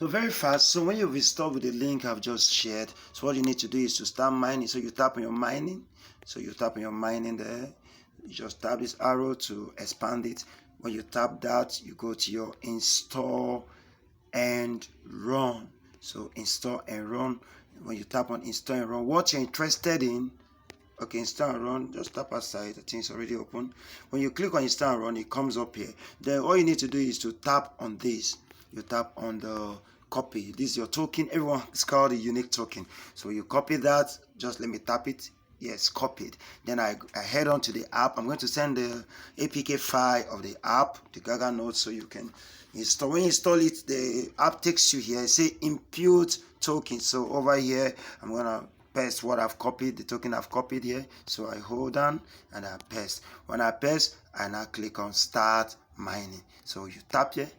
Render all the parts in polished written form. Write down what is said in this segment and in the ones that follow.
So very fast. So when you've installed with the link I've just shared, so what you need to do is to start mining. So you tap on your mining. So you tap on your mining there. You just tap this arrow to expand it. When you tap that, you go to your install and run. So install and run. When you tap on install and run, what you're interested in, okay, install and run, just tap aside. I think it's already open. When you click on install and run, it comes up here. Then all you need to do is to tap on this. You tap on the copy. This is your token. Everyone is called a unique token. So you copy that. Just let me tap it. Yes, copied. Then I head on to the app. I'm going to send the APK file of the app, the Gaganode, so you can install. When you install it, the app takes you here. Say impute token. So over here, I'm gonna paste what I've copied, the token I've copied here. So I hold on and I paste. When I paste, I now click on start mining. So you tap here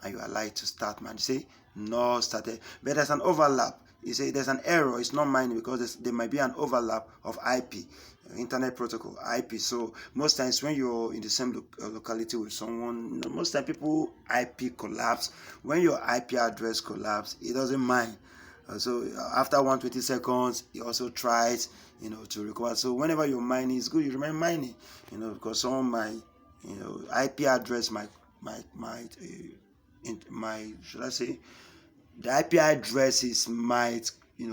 and you are like to start mining. See, no started, but there's an overlap. You say there's an error, it's not mining because there might be an overlap of IP, internet protocol, IP. So most times when you're in the same locality with someone, most time people IP collapse. When your IP address collapse, it doesn't mine. So after 120 seconds, it also tries, to recover. So whenever you're mining, it's good you remain mining, because someone might, IP address might should I say, the IP addresses might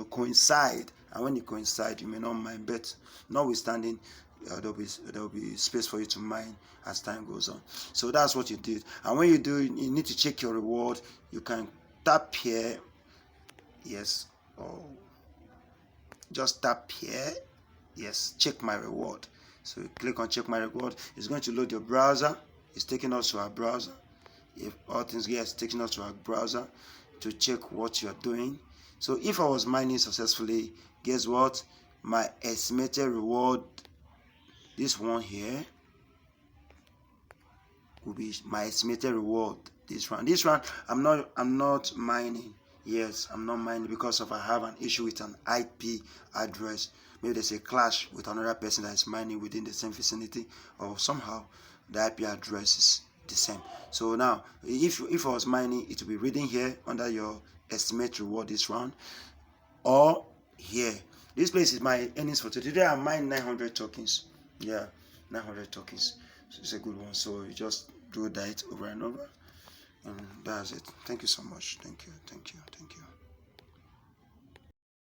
coincide, and when it coincide, you may not mine. But notwithstanding, there'll be space for you to mine as time goes on. So that's what you did. And when you do, you need to check your reward. You can tap here, yes, or just tap here, yes, check my reward. So you click on check my reward. It's going to load your browser. It's taking us to our browser. If all things get, it's taking us to our browser to check what you're doing. So if I was mining successfully, guess what? My estimated reward, this one here, will be my estimated reward. This one, I'm not mining. Yes, I'm not mining because I have an issue with an IP address. Maybe there's a clash with another person that is mining within the same vicinity, or somehow the IP address is the same. So now, if I was mining, it will be reading here under your estimate reward this round, or here. This place is my earnings for today. Today I mined 900 tokens. Yeah, 900 tokens. So it's a good one. So you just do that over and over, and that's it. Thank you so much. Thank you.